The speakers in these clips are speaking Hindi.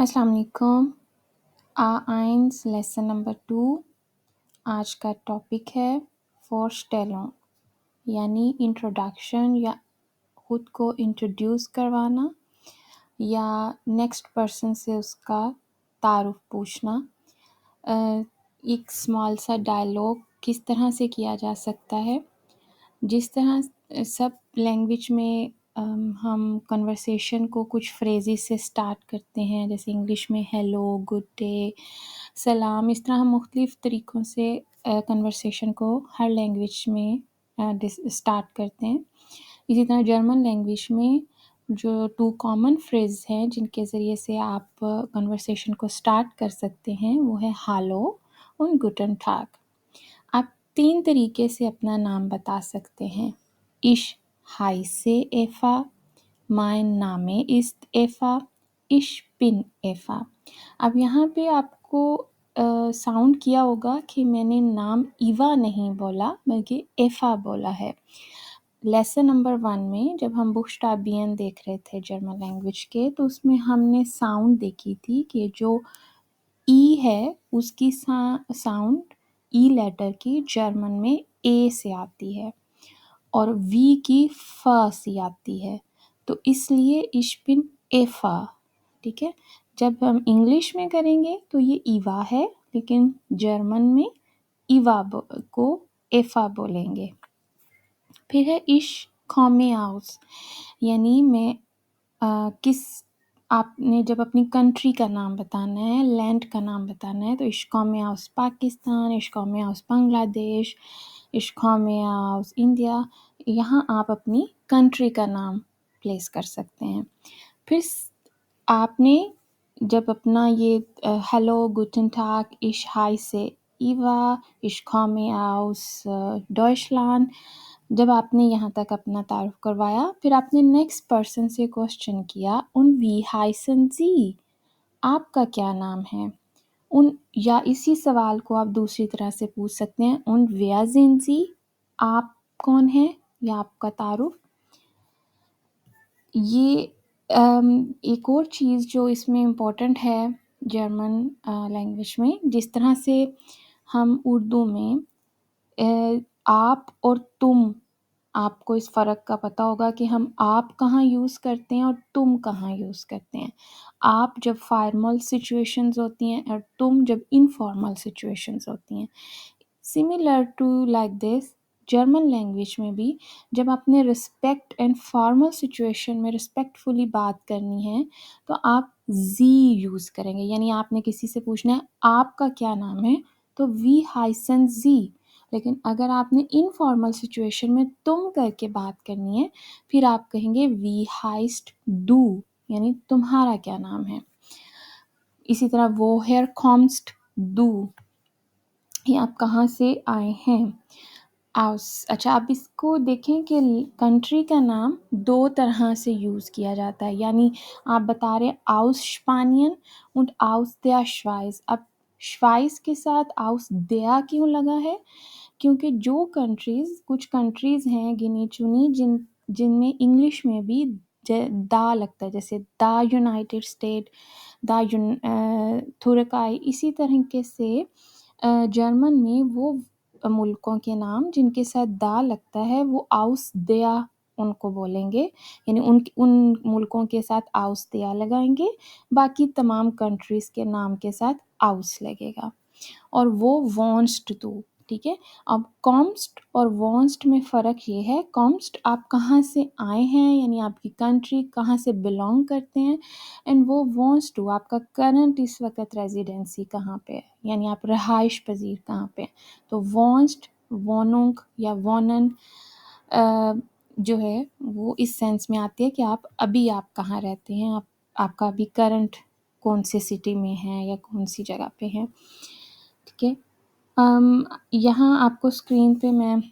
अस्सलाम वालेकुम। A1 lesson number 2। आज का टॉपिक है फोरस्टेलिंग यानी इंट्रोडक्शन या खुद को इंट्रोड्यूस करवाना या नेक्स्ट पर्सन से उसका तारुफ पूछना। एक स्मॉल सा डायलॉग किस तरह से किया जा सकता है, जिस तरह सब लैंग्वेज में हम कन्वर्सेशन को कुछ फ्रेजेस से स्टार्ट करते हैं, जैसे इंग्लिश में हेलो, गुड डे, सलाम। इस तरह हम मुख्तलिफ़ तरीक़ों से कन्वर्सेशन को हर लैंग्वेज में स्टार्ट करते हैं। इसी तरह जर्मन लैंग्वेज में जो 2 कॉमन फ्रेज़ हैं जिनके ज़रिए से आप कन्वर्सेशन को स्टार्ट कर सकते हैं, वो है हालो और गुटन टाग। आप 3 तरीके से अपना नाम बता सकते हैं। Ich heiße Eva, mein Name ist Eva, ich bin Eva। अब यहाँ पे आपको साउंड किया होगा कि मैंने नाम ईवा नहीं बोला बल्कि एफ़ा बोला है। लेसन नंबर 1 में जब हम बुक्सटाबियन देख रहे थे जर्मन लैंग्वेज के, तो उसमें हमने साउंड देखी थी कि जो ई है उसकी साउंड ई लेटर की जर्मन में ए से आती है और वी की फ से आती है, तो इसलिए ich bin Eva। ठीक है, जब हम इंग्लिश में करेंगे तो ये ईवा है, लेकिन जर्मन में ईवा को एफा बोलेंगे। फिर है ich komme aus, यानी मैं आपने जब अपनी कंट्री का नाम बताना है, लैंड का नाम बताना है, तो ich komme aus Pakistan, ich komme aus Bangladesh, ich komme aus India. यहाँ आप अपनी कंट्री का प्लेस प्लेस कर सकते हैं। फिर आपने जब अपना ये hello, गुटन टाग, ich heiße Eva, ich komme aus Deutschland, जब आपने यहाँ तक अपना तारुफ करवाया, फिर आपने नेक्स्ट पर्सन से क्वेश्चन किया उन wie heißen Sie, आपका क्या नाम है। उन या इसी सवाल को आप दूसरी तरह से पूछ सकते हैं उन wer sind Sie, आप कौन हैं या आपका तारुफ। ये एक और चीज़ जो इसमें इम्पोर्टेंट है जर्मन लैंग्वेज में, जिस तरह से हम उर्दू में आप और तुम, आपको इस फ़र्क का पता होगा कि हम आप कहाँ यूज़ करते हैं और तुम कहाँ यूज़ करते हैं। आप जब फॉर्मल सिचुएशंस होती हैं और तुम जब इनफॉर्मल सिचुएशंस होती हैं। Similar to like this German language में भी जब आपने रिस्पेक्ट एंड फॉर्मल सिचुएशन में रिस्पेक्टफुली बात करनी है, तो आप जी यूज़ करेंगे। यानी आपने किसी से पूछना है आपका क्या नाम है, तो वी हाइसन जी। लेकिन अगर आपने इनफॉर्मल सिचुएशन में तुम करके बात करनी है, फिर आप कहेंगे वी हाइस्ट डू, यानी तुम्हारा क्या नाम है। इसी तरह वो हेयर कॉम्स्ट डू, ये आप कहाँ से आए हैं। आउस। अच्छा, आप इसको देखें कि कंट्री का नाम 2 तरह से यूज़ किया जाता है। यानी आप बता रहे आउस स्पानियन und aus der Schweiz। अब श्वाइस के साथ आउस der क्यों लगा है? क्योंकि जो कुछ कंट्रीज़ हैं गिनी चुनी जिनमें इंग्लिश में भी दा लगता है, जैसे द यूनाइटेड स्टेट, तुर्काई। इसी तरीके से जर्मन में वो मुल्कों के नाम जिनके साथ दा लगता है वो आउस दया उनको बोलेंगे, यानी उन मुल्कों के साथ आउस दया लगाएंगे, बाकी तमाम कंट्रीज़ के नाम के साथ आउस लगेगा। और वो वॉन्स्ट टू, ठीक है। अब कॉम्स्ट और वॉन्स्ट में फ़र्क ये है, कॉम्स्ट आप कहाँ से आए हैं, यानी आपकी कंट्री कहाँ से बिलोंग करते हैं, एंड वो वॉन्ट्स टू आपका करंट इस वक्त रेजिडेंसी कहाँ पे है, यानी आप रहाइश पजीर कहाँ पे हैं। तो वॉन्स्ट, वॉनुंग या वॉनन जो है वो इस सेंस में आती है कि आप कहाँ रहते हैं, आपका अभी करंट कौन से सिटी में है या कौन सी जगह पे है, ठीक है। यहाँ आपको स्क्रीन पे मैं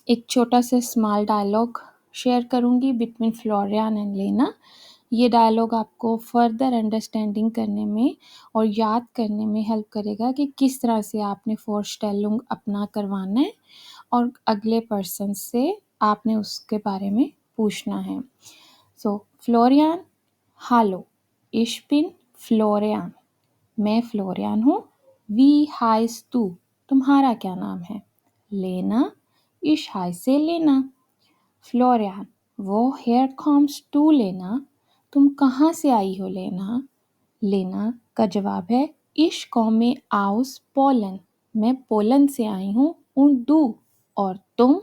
एक छोटा सा स्मॉल डायलॉग शेयर करूँगी बिटवीन फ्लोरियन एंड लेना। ये डायलॉग आपको फर्दर अंडरस्टैंडिंग करने में और याद करने में हेल्प करेगा कि किस तरह से आपने फोरस्टेलिंग अपना करवाना है और अगले पर्सन से आपने उसके बारे में पूछना है। So Florian, hallo, ich bin Florian, मैं फ्लोरियान हूँ। वी हाइस तू, तुम्हारा क्या नाम है? लेना, इश हाय से लेना। फ्लोरियान, वो हेयर कॉम्स टू लेना, तुम कहाँ से आई हो लेना? लेना का जवाब है इश कॉमे आउस पोलन, मैं पोलैंड से आई हूँ। und du, और तुम?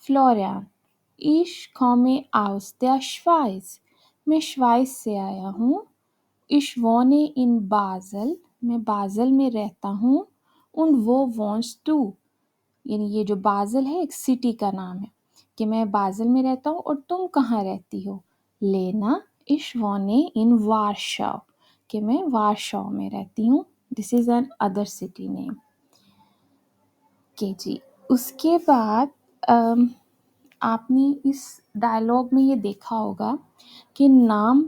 Florian, ich komme aus der Schweiz, मैं श्वाइस से आया हूँ। ich wohne in Basel, मैं बाज़ल में रहता हूँ। und wo wohnst du, यानी ये जो बाज़ल है एक सिटी का नाम है कि मैं बाज़ल में रहता हूँ और तुम कहाँ रहती हो? लेना, ich wohne in Warschau, कि मैं वार्शा में रहती हूँ। This is an other city name. के जी, उसके बाद आपने इस डायलॉग में ये देखा होगा कि नाम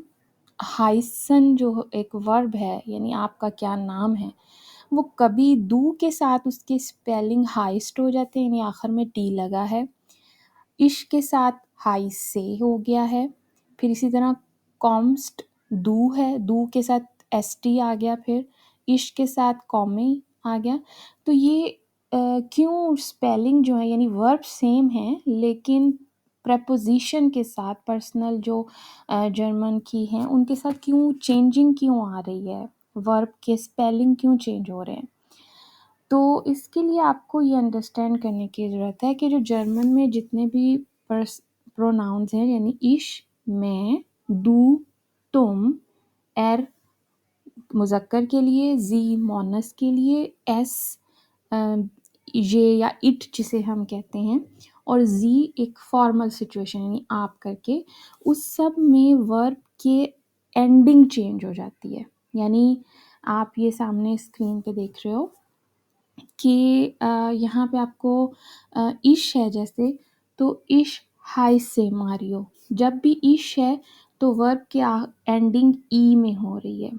हाइसन जो एक वर्ब है, यानी आपका क्या नाम है, वो कभी दू के साथ उसके स्पेलिंग हाइस्ट हो जाते हैं, यानी आखिर में टी लगा है। इश के साथ हाई से हो गया है। फिर इसी तरह कॉम्स्ट दू है, दू के साथ एस टी आ गया, फिर इश के साथ कॉमे आ गया। तो ये क्यों स्पेलिंग जो है यानी वर्ब सेम है लेकिन प्रपोजिशन के साथ पर्सनल जो जर्मन की हैं उनके साथ क्यों चेंजिंग क्यों आ रही है, वर्ब के स्पेलिंग क्यों चेंज हो रहे हैं? तो इसके लिए आपको ये अंडरस्टैंड करने की ज़रूरत है कि जो जर्मन में जितने भी प्रोनाउंस हैं यानी इश, मैं, दू, तुम, एर मुज़क्कर के लिए, जी मोनस के लिए, एस ये या इट जिसे हम कहते हैं, और जी एक फॉर्मल सिचुएशन यानी आप करके, उस सब में वर्ब के एंडिंग चेंज हो जाती है। यानी आप ये सामने स्क्रीन पे देख रहे हो कि यहाँ पे आपको इश है जैसे, तो इश हाय से मारियो, जब भी इश है तो वर्ब के एंडिंग ई में हो रही है।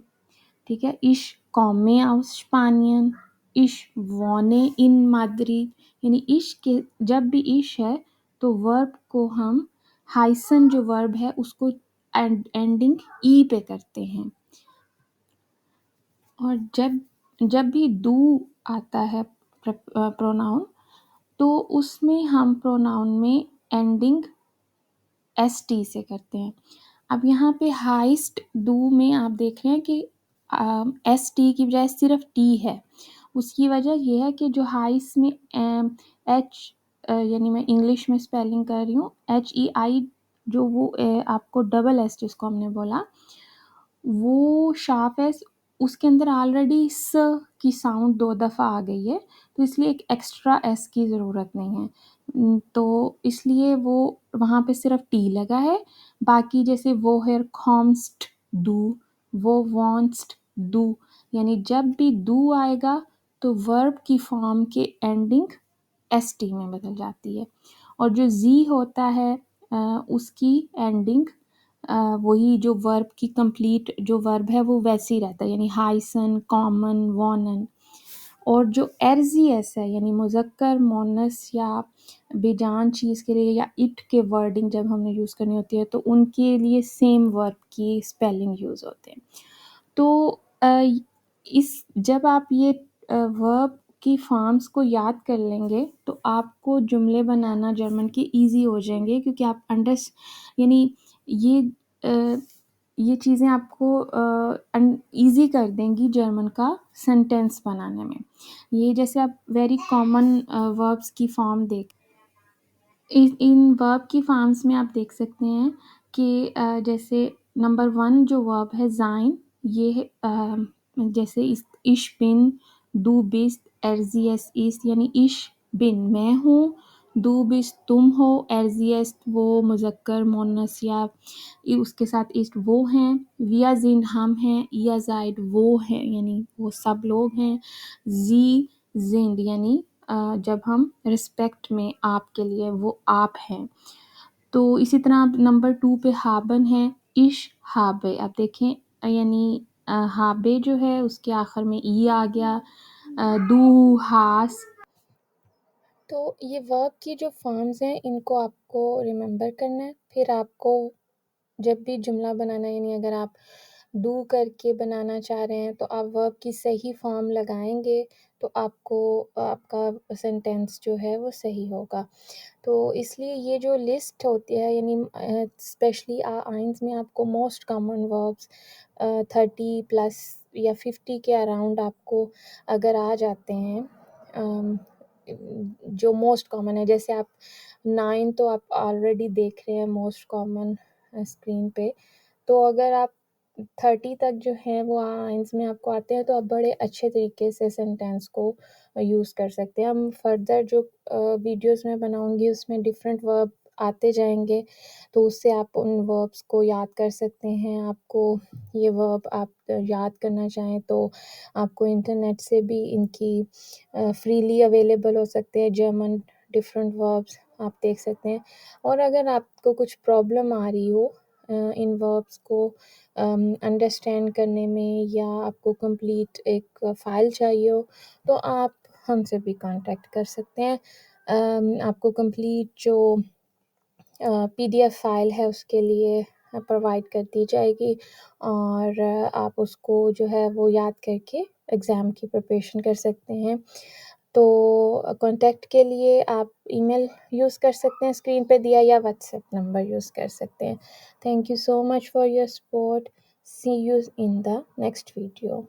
ठीक है, इश कॉमे आउस स्पानियन, इश वोने इन माद्रिद, यानी इश के जब भी इश है तो वर्ब को हम हाइसन जो वर्ब है उसको एंडिंग ई पे करते हैं। और जब भी दू आता है प्रोनाउन, तो उसमें हम प्रोनाउन में एंडिंग एस टी से करते हैं। अब यहाँ पे हाइस्ट डू में आप देख रहे हैं कि एस टी की बजाय सिर्फ टी है। उसकी वजह यह है कि जो हाइस्ट में एच यानी मैं इंग्लिश में स्पेलिंग कर रही हूँ HEI, जो वो आपको डबल एस जिसको हमने बोला, वो शार्प एस उसके अंदर ऑलरेडी स की साउंड 2 दफ़ा आ गई है, तो इसलिए एक एक्स्ट्रा एस की ज़रूरत नहीं है। तो इसलिए वो वहाँ पे सिर्फ टी लगा है। बाकी जैसे वो हेयर कॉम्स्ट डू, वो वॉन्ट्स डू, यानी जब भी डू आएगा तो वर्ब की फॉर्म के एंडिंग एस टी में बदल जाती है। और जो जी होता है उसकी एंडिंग वही जो वर्ब की कंप्लीट जो वर्ब है वो वैसे ही रहता है, यानी हाइसन, कॉमन, वॉनन। और जो एरजीएस है यानी मुज़क्कर, मोनस या बेजान चीज़ के लिए या इट के वर्डिंग जब हमने यूज़ करनी होती है तो उनके लिए सेम वर्ब की स्पेलिंग यूज़ होते हैं। तो इस जब आप ये वर्ब की फॉर्म्स को याद कर लेंगे तो आपको जुमले बनाना जर्मन के ईज़ी हो जाएंगे, क्योंकि आप यानी ये ये चीज़ें आपको ईज़ी कर देंगी जर्मन का सेंटेंस बनाने में। ये जैसे आप वेरी कॉमन वर्ब्स की फॉर्म देख इन वर्ब की फॉर्म्स में आप देख सकते हैं कि जैसे नंबर 1 जो वर्ब है ज़ाइन, ये है जैसे इश बिन, डू बिस्ट, एरजीएस इस, यानी इश बिन मैं हूँ, डू बिस्ट तुम हो, एरजीएस वो मुज़क्कर मोनस या उसके साथ इस्ट वो हैं, विया जिन हम हैं, या जाइड वो हैं यानी वो सब लोग हैं, जी जिंद यानी जब हम रिस्पेक्ट में आपके लिए वो आप हैं। तो इसी तरह अब नंबर 2 पे हाबन है, इश हाबे। अब देखें यानी हाबे जो है उसके आखिर में ई आ गया, दू हास। तो ये वर्ब की जो फॉर्म्स हैं इनको आपको रिमेंबर करना है। फिर आपको जब भी जुमला बनाना है, यानी अगर आप डू करके बनाना चाह रहे हैं तो आप वर्ब की सही फॉर्म लगाएँगे तो आपको आपका सेंटेंस जो है वो सही होगा। तो इसलिए ये जो लिस्ट होती है यानी स्पेशली आइन्स में आपको मोस्ट कॉमन वर्ब्स 30 प्लस या 50 के अराउंड आपको अगर आ जाते हैं जो मोस्ट कॉमन है, जैसे आप 9 तो आप ऑलरेडी देख रहे हैं मोस्ट कॉमन स्क्रीन पे, तो अगर आप 30 तक जो है वो आइन्स में आपको आते हैं तो आप बड़े अच्छे तरीके से सेंटेंस को यूज़ कर सकते हैं। हम फर्दर जो वीडियोज़ मैं बनाऊँगी उसमें डिफरेंट वर्ब आते जाएँगे, तो उससे आप उन वर्ब्स को याद कर सकते हैं। आपको ये वर्ब आप याद करना चाहें तो आपको इंटरनेट से भी इनकी फ्रीली अवेलेबल हो सकते हैं जर्मन डिफरेंट वर्ब्स आप देख सकते हैं। और अगर आपको कुछ प्रॉब्लम आ रही हो इन वर्ब्स को अंडरस्टैंड करने में या आपको कंप्लीट एक फ़ाइल चाहिए हो, तो आप हमसे भी कॉन्टैक्ट कर सकते हैं। आपको कंप्लीट जो पीडीएफ फ़ाइल है उसके लिए प्रोवाइड कर दी जाएगी और आप उसको जो है वो याद करके एग्ज़ाम की प्रिपरेशन कर सकते हैं। तो कॉन्टैक्ट के लिए आप ईमेल यूज़ कर सकते हैं स्क्रीन पे दिया या व्हाट्सएप नंबर यूज़ कर सकते हैं। Thank you so much for your support. See you in the next video.